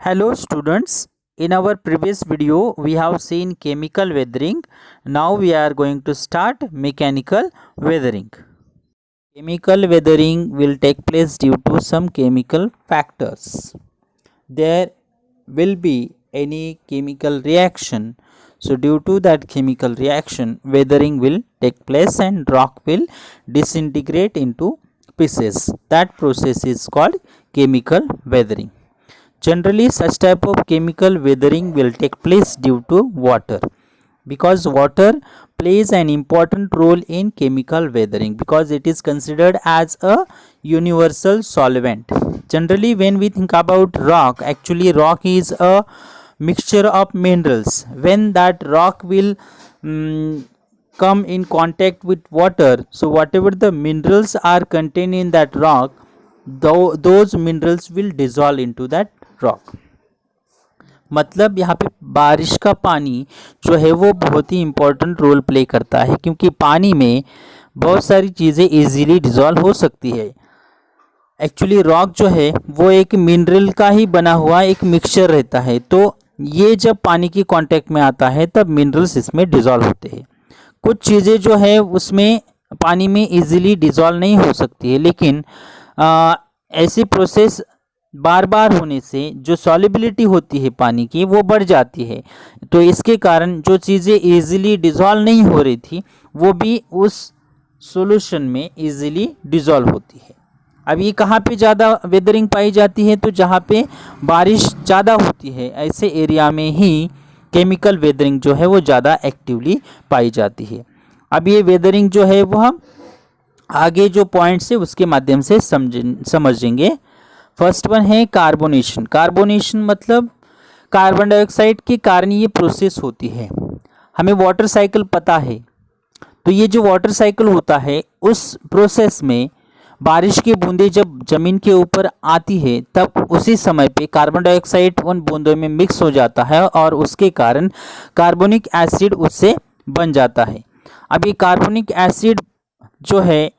Hello students, in our previous video we have seen chemical weathering. Now we are going to start mechanical weathering. Chemical weathering will take place due to some chemical factors. There will be any chemical reaction. So due to that chemical reaction, weathering will take place and rock will disintegrate into pieces. That process is called chemical weathering. Generally, such type of chemical weathering will take place due to water, because water plays an important role in chemical weathering because it is considered as a universal solvent. Generally, when we think about rock, actually rock is a mixture of minerals. When that rock will come in contact with water, so whatever the minerals are contained in that rock, those minerals will dissolve into that rock. मतलब यहाँ पे बारिश का पानी जो है वो बहुत ही इम्पोर्टेंट रोल प्ले करता है, क्योंकि पानी में बहुत सारी चीज़ें इजीली डिजॉल्व हो सकती है. एक्चुअली रॉक जो है वो एक मिनरल का ही बना हुआ एक मिक्सचर रहता है, तो ये जब पानी की कांटेक्ट में आता है तब मिनरल्स इसमें डिजॉल्व होते हैं. कुछ चीज़ें जो है उसमें पानी में इजीली डिजॉल्व नहीं हो सकती है, लेकिन ऐसी प्रोसेस बार बार होने से जो सॉल्युबिलिटी होती है पानी की वो बढ़ जाती है. तो इसके कारण जो चीज़ें इजीली डिज़ोल्व नहीं हो रही थी वो भी उस सॉल्यूशन में इजीली डिज़ोल्व होती है. अब ये कहाँ पे ज़्यादा वेदरिंग पाई जाती है? तो जहाँ पे बारिश ज़्यादा होती है ऐसे एरिया में ही केमिकल वेदरिंग जो है वो ज़्यादा एक्टिवली पाई जाती है. अब ये वेदरिंग जो है वो हम आगे जो पॉइंट्स है उसके माध्यम से समझेंगे. फर्स्ट वन है कार्बोनेशन. कार्बोनेशन मतलब कार्बन डाइऑक्साइड के कारण ये प्रोसेस होती है. हमें वाटर साइकिल पता है, तो ये जो वाटर साइकिल होता है उस प्रोसेस में बारिश की बूंदें जब ज़मीन के ऊपर आती है तब उसी समय पे कार्बन डाइऑक्साइड उन बूंदों में मिक्स हो जाता है और उसके कारण कार्बोनिक एसिड उससे बन जाता है. अब ये कार्बोनिक एसिड जो है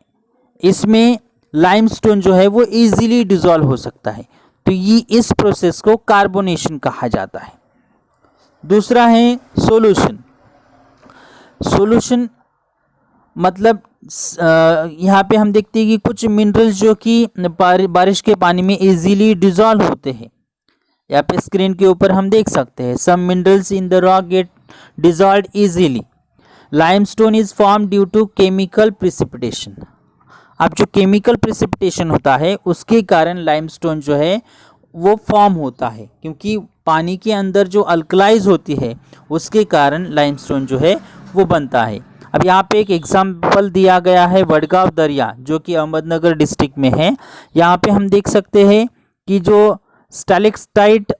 इसमें लाइमस्टोन जो है वो इजीली डिसॉल्व हो सकता है, तो ये इस प्रोसेस को कार्बोनेशन कहा जाता है. दूसरा है सोल्यूशन. सोल्यूशन मतलब यहाँ पे हम देखते हैं कि कुछ मिनरल्स जो कि बारिश के पानी में इजीली डिसॉल्व होते हैं. यहाँ पे स्क्रीन के ऊपर हम देख सकते हैं some minerals in the rock get dissolved easily. Limestone is form due to chemical precipitation. अब जो केमिकल प्रिसिपिटेशन होता है उसके कारण लाइमस्टोन जो है वो फॉर्म होता है, क्योंकि पानी के अंदर जो अल्कलाइज होती है उसके कारण लाइमस्टोन जो है वो बनता है. अब यहाँ पे एक एग्जाम्पल दिया गया है वडगांव दरिया जो कि अहमदनगर डिस्ट्रिक्ट में है. यहाँ पे हम देख सकते हैं कि जो स्टैलेक्टाइट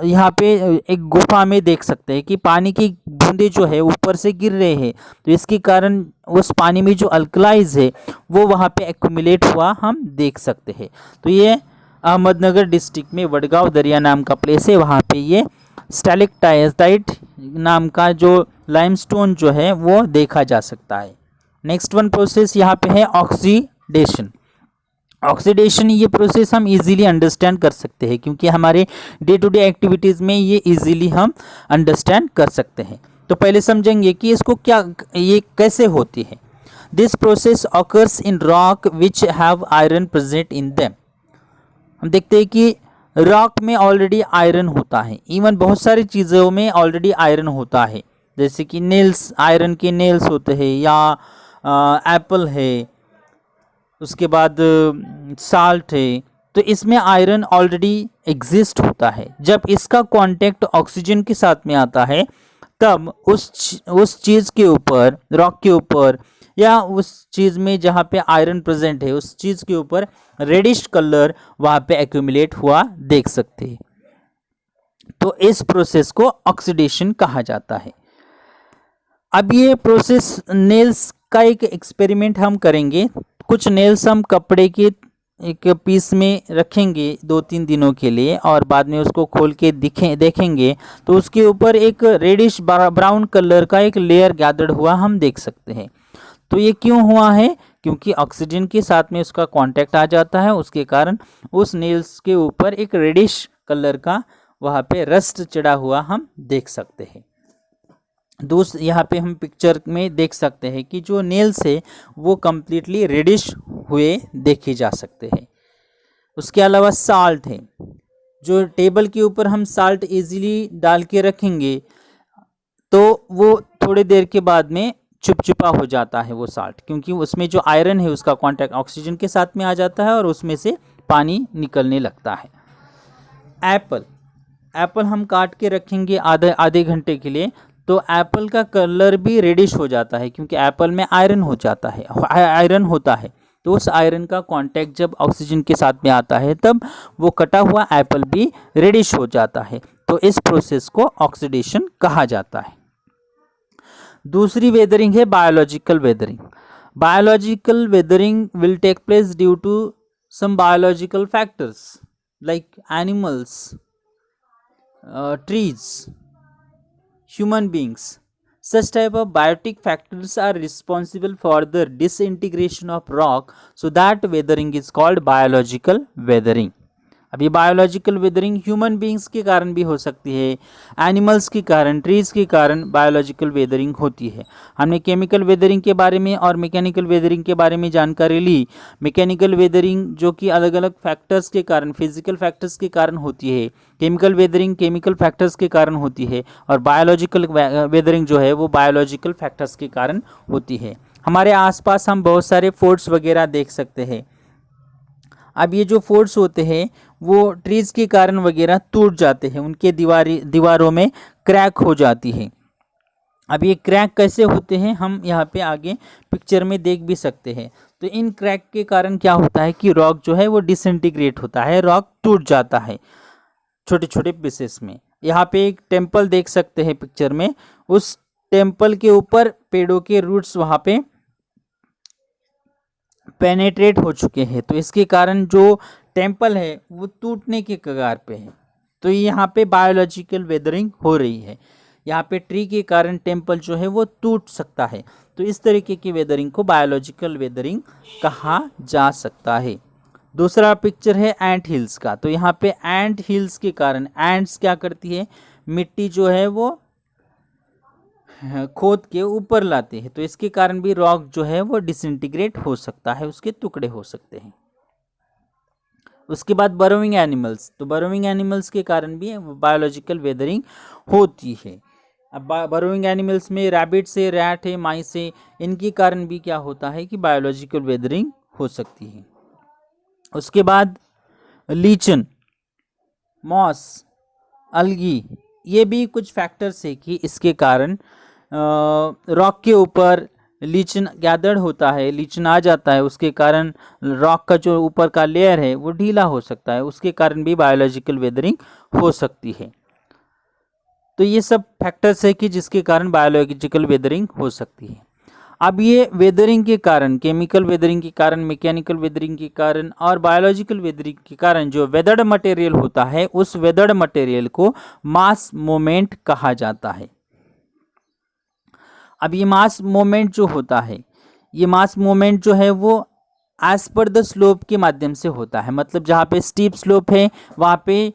यहाँ पे एक गुफा में देख सकते हैं कि पानी की बूंदे जो है ऊपर से गिर रहे हैं, तो इसके कारण उस पानी में जो अल्कलाइज है वो वहाँ पे एक्यूमुलेट हुआ हम देख सकते हैं. तो ये अहमदनगर डिस्ट्रिक्ट में वडगांव दरिया नाम का प्लेस है, वहाँ पे ये स्टैलेक्टाइट नाम का जो लाइमस्टोन जो है वो देखा जा सकता है. नेक्स्ट वन प्रोसेस यहाँ पे है ऑक्सीडेशन. ऑक्सीडेशन ये प्रोसेस हम इजीली अंडरस्टैंड कर सकते हैं, क्योंकि हमारे डे टू डे एक्टिविटीज़ में ये इजीली हम अंडरस्टैंड कर सकते हैं. तो पहले समझेंगे कि इसको क्या, ये कैसे होती है. This process occurs in rock which have iron present in them. हम देखते हैं कि रॉक में ऑलरेडी आयरन होता है. इवन बहुत सारी चीज़ों में ऑलरेडी आयरन होता है, जैसे कि नेल्स, आयरन के नेल्स होते हैं, या एप्पल है, उसके बाद साल्ट है, तो इसमें आयरन ऑलरेडी एग्जिस्ट होता है. जब इसका कांटेक्ट ऑक्सीजन के साथ में आता है तब उस चीज़ के ऊपर, रॉक के ऊपर या उस चीज़ में जहाँ पे आयरन प्रेजेंट है उस चीज़ के ऊपर रेडिश कलर वहाँ पे एक्यूमुलेट हुआ देख सकते हैं. तो इस प्रोसेस को ऑक्सीडेशन कहा जाता है. अब ये प्रोसेस नेल्स का एक एक्सपेरिमेंट हम करेंगे. कुछ नेल्स हम कपड़े के एक पीस में रखेंगे 2-3 दिनों के लिए और बाद में उसको खोल के देखेंगे तो उसके ऊपर एक रेडिश ब्राउन कलर का एक लेयर गैदर्ड हुआ हम देख सकते हैं. तो ये क्यों हुआ है? क्योंकि ऑक्सीजन के साथ में उसका कांटेक्ट आ जाता है, उसके कारण उस नेल्स के ऊपर एक रेडिश कलर का वहाँ पे रस्ट चढ़ा हुआ हम देख सकते हैं। यहाँ पे हम पिक्चर में देख सकते हैं कि जो नेल्स है वो कम्प्लीटली रेडिश हुए देखे जा सकते हैं। उसके अलावा साल्ट है, जो टेबल के ऊपर हम साल्ट इजीली डाल के रखेंगे तो वो थोड़ी देर के बाद में चिपचिपा हो जाता है वो साल्ट, क्योंकि उसमें जो आयरन है उसका कांटेक्ट ऑक्सीजन के साथ में आ जाता है और उसमें से पानी निकलने लगता है। एप्पल हम काट के रखेंगे आधे घंटे के लिए तो एप्पल का कलर भी रेडिश हो जाता है, क्योंकि एप्पल में आयरन होता है। तो उस आयरन का कांटेक्ट जब ऑक्सीजन के साथ में आता है तब वो कटा हुआ एप्पल भी रेडिश हो जाता है। तो इस प्रोसेस को ऑक्सीडेशन कहा जाता है। दूसरी वेदरिंग है biological weathering. Biological weathering will take place due to some biological factors like animals, trees, human beings. Such type of biotic factors are responsible for the disintegration of rock, so that weathering is called biological weathering. अब ये biological weathering human beings के कारण भी हो सकती है, animals के कारण, ट्रीज के कारण बायोलॉजिकल वेदरिंग होती है। हमने केमिकल वेदरिंग के बारे में और मैकेनिकल वेदरिंग के बारे में जानकारी ली। मैकेनिकल वेदरिंग जो कि अलग अलग फैक्टर्स के कारण, फिजिकल फैक्टर्स के कारण होती है, केमिकल वेदरिंग केमिकल फैक्टर्स के कारण होती है, और बायोलॉजिकल वेदरिंग जो है वो बायोलॉजिकल फैक्टर्स के कारण होती है। हमारे आसपास हम बहुत सारे फोर्ट्स वगैरह देख सकते हैं। अब ये जो फोर्ट्स होते हैं वो ट्रीज के कारण वगैरह टूट जाते हैं, उनके दीवारों में क्रैक हो जाती है। अब ये क्रैक कैसे होते हैं हम यहाँ पे आगे पिक्चर में देख भी सकते हैं। तो इन क्रैक के कारण क्या होता है कि रॉक जो है वो डिसइंटीग्रेट होता है, रॉक टूट जाता है छोटे छोटे पीसेस में। यहाँ पे एक टेम्पल देख सकते हैं पिक्चर में, उस टेम्पल के ऊपर पेड़ों के रूट्स वहाँ पे पेनेट्रेट हो चुके हैं, तो इसके कारण जो टेम्पल है वो टूटने के कगार पे है। तो यहाँ पे बायोलॉजिकल वेदरिंग हो रही है, यहाँ पे ट्री के कारण टेम्पल जो है वो टूट सकता है। तो इस तरीके की वेदरिंग को बायोलॉजिकल वेदरिंग कहा जा सकता है। दूसरा पिक्चर है एंट हिल्स का। तो यहाँ पे एंट हिल्स के कारण, एंट्स क्या करती है, मिट्टी जो है वो खोद के ऊपर लाते हैं, तो इसके कारण भी रॉक जो है वो डिसइंटीग्रेट हो सकता है, उसके टुकड़े हो सकते हैं। उसके बाद बरोइंग एनिमल्स। तो बरोइंग एनिमल्स के कारण भी बायोलॉजिकल वेदरिंग होती है। अब बरोइंग एनिमल्स में रैबिट्स है, रैट है, माइस है, इनके कारण भी क्या होता है कि बायोलॉजिकल वेदरिंग हो सकती है। उसके बाद लीचन, मॉस, अलगी, ये भी कुछ फैक्टर्स है कि इसके कारण रॉक के ऊपर लीचन गैदर्ड होता है, लीचन आ जाता है, उसके कारण रॉक का जो ऊपर का लेयर है वो ढीला हो सकता है, उसके कारण भी बायोलॉजिकल वेदरिंग हो सकती है। तो ये सब फैक्टर्स है कि जिसके कारण बायोलॉजिकल वेदरिंग हो सकती है। अब ये वेदरिंग के कारण, केमिकल वेदरिंग के कारण, मैकेनिकल वेदरिंग के कारण और बायोलॉजिकल वेदरिंग के कारण जो वेदर्ड मटेरियल होता है, उस वेदर्ड मटेरियल को मास मोमेंट कहा जाता है। अब ये मास मोमेंट जो होता है, ये मास मोमेंट जो है वो एज पर द स्लोप के माध्यम से होता है। मतलब जहाँ पे स्टीप स्लोप है वहाँ पे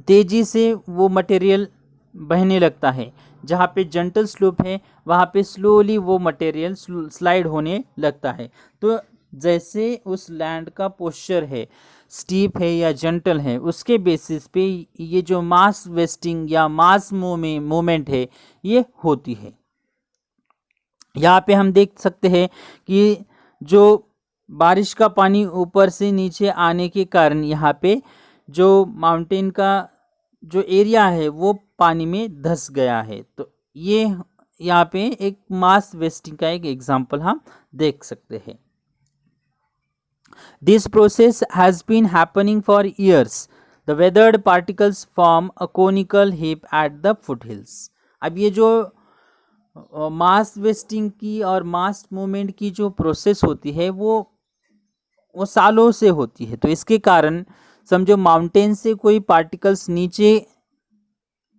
तेजी से वो मटेरियल बहने लगता है, जहाँ पे जेंटल स्लोप है वहाँ पे स्लोली वो मटेरियल स्लाइड होने लगता है। तो जैसे उस लैंड का पोस्चर है, स्टीप है या जेंटल है, उसके बेसिस पे ये जो मास वेस्टिंग या मास मूवमेंट है ये होती है। यहाँ पे हम देख सकते हैं कि जो बारिश का पानी ऊपर से नीचे आने के कारण यहाँ पे जो माउंटेन का जो एरिया है वो पानी में धंस गया है। तो ये यहाँ पे एक मास वेस्टिंग का एक एग्जांपल हम देख सकते हैं। This process has been happening for years. The weathered particles form a conical heap at the foothills. अब ये जो मास वेस्टिंग की और मास मूवमेंट की जो प्रोसेस होती है वो सालों से होती है। तो इसके कारण समझो माउंटेन से कोई पार्टिकल्स नीचे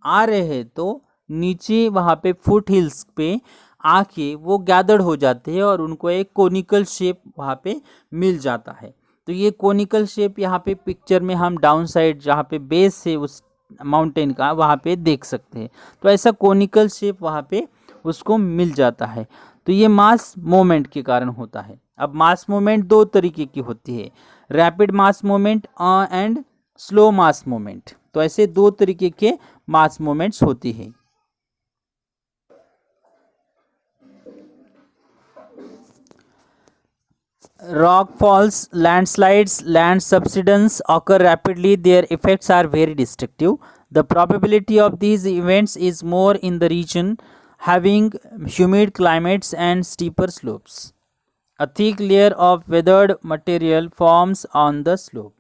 आ रहे हैं तो नीचे वहाँ पे फुट हिल्स पे आके वो गैदर्ड हो जाते हैं और उनको एक कोनिकल शेप वहाँ पे मिल जाता है। तो ये कोनिकल शेप यहाँ पे पिक्चर में हम डाउन साइड जहाँ पे बेस है उस माउंटेन का वहाँ पे देख सकते हैं। तो ऐसा कोनिकल शेप वहाँ पे उसको मिल जाता है। तो ये मास मोमेंट के कारण होता है। अब मास मोमेंट दो तरीके की होती है, rapid mass moment and slow mass moment. तो ऐसे दो तरीके के मास मोमेंट्स होती है। Rock falls, landslides, land subsidence occur rapidly. Their effects are very destructive. The probability of these events is more in the region having humid climates and steeper slopes. A thick layer of weathered material forms on the slope.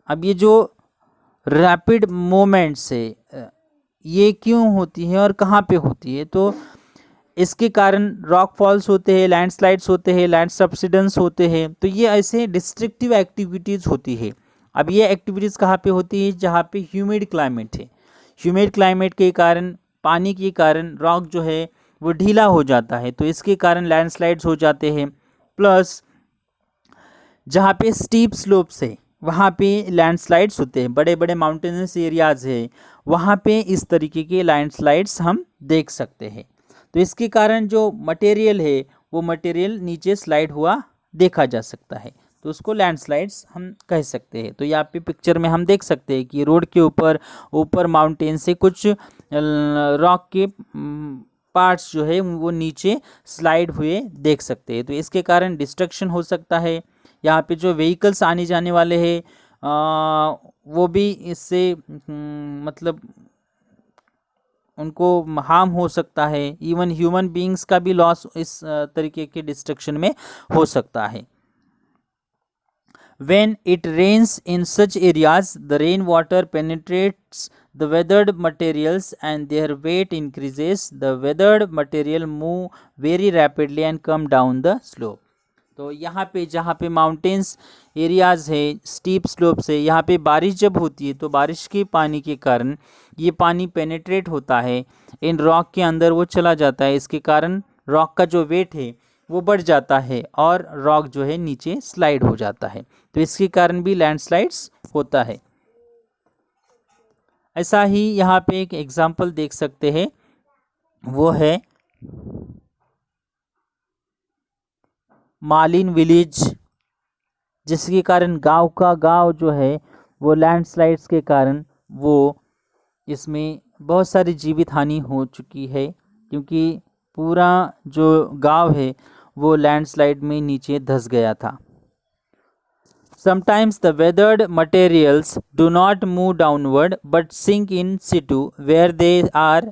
अब ये जो rapid moments है ये क्यों होती है और कहाँ पे होती है? तो इसके कारण रॉक फॉल्स होते हैं, लैंडस्लाइड्स होते हैं, लैंड सब्सिडेंस होते हैं। तो ये ऐसे डिस्ट्रक्टिव एक्टिविटीज़ होती है। अब ये एक्टिविटीज़ कहाँ पे होती है? जहाँ पे ह्यूमिड क्लाइमेट है। ह्यूमिड क्लाइमेट के कारण, पानी के कारण रॉक जो है वो ढीला हो जाता है, तो इसके कारण लैंडस्लाइड्स हो जाते हैं। प्लस जहाँ पे स्टीप स्लोप्स है वहाँ पे लैंडस्लाइड्स होते हैं। बड़े बड़े माउंटेनस एरियाज़ है वहाँ पे इस तरीके के लैंडस्लाइड्स हम देख सकते हैं। तो इसके कारण जो मटेरियल है वो मटेरियल नीचे स्लाइड हुआ देखा जा सकता है, तो उसको लैंडस्लाइड्स हम कह सकते हैं। तो यहाँ पे पिक्चर में हम देख सकते हैं कि रोड के ऊपर माउंटेन से कुछ रॉक के पार्ट्स जो है वो नीचे स्लाइड हुए देख सकते हैं। तो इसके कारण डिस्ट्रक्शन हो सकता है। यहाँ पे जो व्हीकल्स आने जाने वाले हैं वो भी इससे मतलब उनको हार्म हो सकता है। इवन ह्यूमन बीइंग्स का भी लॉस इस तरीके के डिस्ट्रक्शन में हो सकता है। When it rains in such areas, the rainwater penetrates the weathered materials and their weight increases. The weathered material move very rapidly and come down the slope. तो यहाँ पे जहाँ पे माउंटेन्स एरियाज़ है, स्टीप स्लोप्स है, यहाँ पे बारिश जब होती है तो बारिश के पानी के कारण ये पानी पेनेट्रेट होता है इन रॉक के अंदर, वो चला जाता है। इसके कारण रॉक का जो वेट है वो बढ़ जाता है और रॉक जो है नीचे स्लाइड हो जाता है। तो इसके कारण भी लैंडस्लाइड्स होता है। ऐसा ही यहाँ पे एक एग्जाम्पल देख सकते हैं, वो है मालिन विलेज, जिसके कारण गांव का गांव जो है वो लैंडस्लाइड्स के कारण वो इसमें बहुत सारी जीवित हानि हो चुकी है, क्योंकि पूरा जो गांव है वो लैंडस्लाइड में नीचे धंस गया था। Sometimes the weathered materials do not move downward but sink in situ where they are.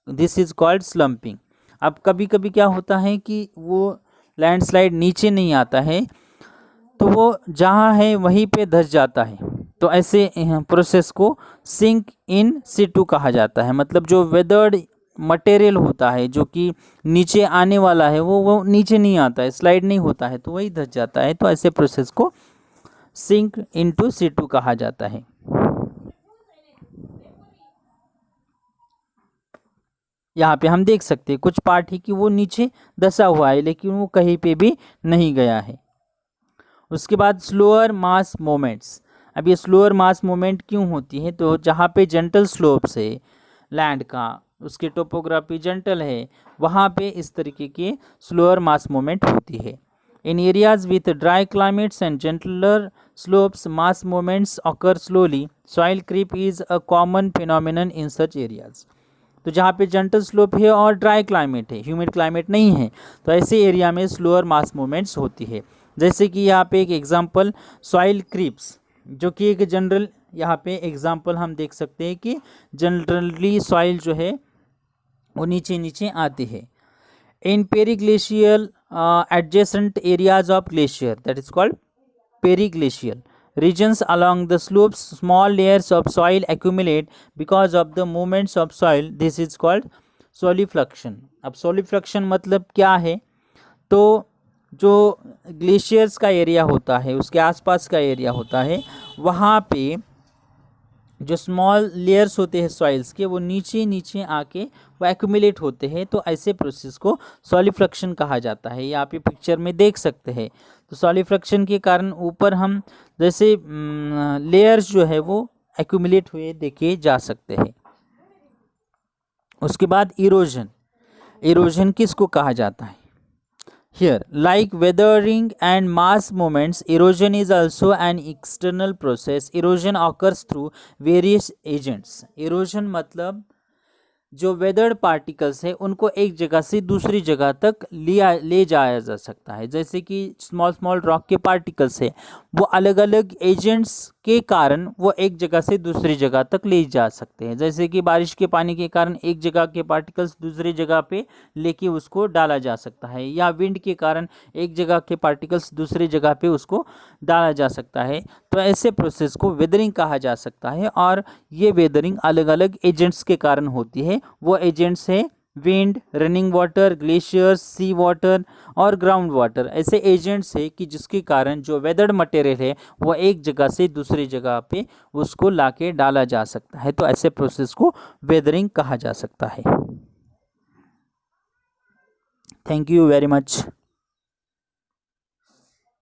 This is called slumping. अब कभी कभी क्या होता है कि वो लैंडस्लाइड नीचे नहीं आता है, तो वो जहाँ है वहीं पे धंस जाता है। तो ऐसे प्रोसेस को सिंक इन सिटू कहा जाता है। मतलब जो वेदर्ड मटेरियल होता है जो कि नीचे आने वाला है वो नीचे नहीं आता है, स्लाइड नहीं होता है, तो वही धंस जाता है। तो ऐसे प्रोसेस को सिंक इनटू सिटू कहा जाता है। यहाँ पे हम देख सकते हैं कुछ पार्ट है कि वो नीचे धंसा हुआ है लेकिन वो कहीं पे भी नहीं गया है। उसके बाद स्लोअर मास मोमेंट्स। अब ये स्लोअर मास मोमेंट क्यों होती है? तो जहाँ पे जेंटल स्लोप्स है लैंड का, उसकी टोपोग्राफी जेंटल है, वहाँ पे इस तरीके के स्लोअर मास मोमेंट होती है। In areas with dry climates and gentler slopes mass moments occur slowly. Soil creep is a common phenomenon in such areas. तो जहाँ पे जेंटल स्लोप है और ड्राई क्लाइमेट है, ह्यूमिड क्लाइमेट नहीं है, तो ऐसे एरिया में स्लोअर मास मूवमेंट्स होती है। जैसे कि यहाँ पे एक एग्जांपल सॉइल क्रीप्स, जो कि एक जनरल यहाँ पे एग्जांपल हम देख सकते हैं कि जनरली सॉइल जो है वो नीचे नीचे आती है। In periglacial adjacent areas of glacier, that is called periglacial regions along the slopes, small layers of soil accumulate because of the movements of soil. This is called solifluction. अब solifluction मतलब क्या है? तो जो ग्लेशियर्स का area होता है, उसके आसपास का एरिया होता है, वहाँ पे जो स्मॉल लेयर्स होते हैं सॉइल्स के, वो नीचे नीचे आके वो एक्यूमुलेट होते हैं। तो ऐसे प्रोसेस को सॉलिफ्लक्शन कहा जाता है। ये आप ये पिक्चर में देख सकते हैं। तो सॉलिडिफिकेशन के कारण ऊपर हम जैसे लेयर्स जो है वो एक्यूमुलेट हुए देखे जा सकते हैं। उसके बाद इरोजन, इरोजन किसको कहा जाता है? Here, like weathering and mass movements, erosion is also an external process. Erosion occurs through various agents. Erosion मतलब जो वेदर्ड पार्टिकल्स है उनको एक जगह से दूसरी जगह तक ले जाया जा सकता है। जैसे कि स्मॉल स्मॉल रॉक के पार्टिकल्स है, वो अलग अलग एजेंट्स के कारण वो एक जगह से दूसरी जगह तक ले जा सकते हैं। जैसे कि बारिश के पानी के कारण एक जगह के पार्टिकल्स दूसरी जगह पे लेके उसको डाला जा सकता है, या विंड के कारण एक जगह के पार्टिकल्स दूसरी जगह पे उसको डाला जा सकता है। तो ऐसे प्रोसेस को वेदरिंग कहा जा सकता है, और ये वेदरिंग अलग अलग एजेंट्स के कारण होती है। वो एजेंट्स है विंड, रनिंग वाटर, ग्लेशियर्स, सी वाटर और ग्राउंड वाटर। ऐसे एजेंट्स है कि जिसके कारण जो वेदर्ड मटेरियल है वो एक जगह से दूसरी जगह पे उसको लाके डाला जा सकता है। तो ऐसे प्रोसेस को वेदरिंग कहा जा सकता है। Thank you very much.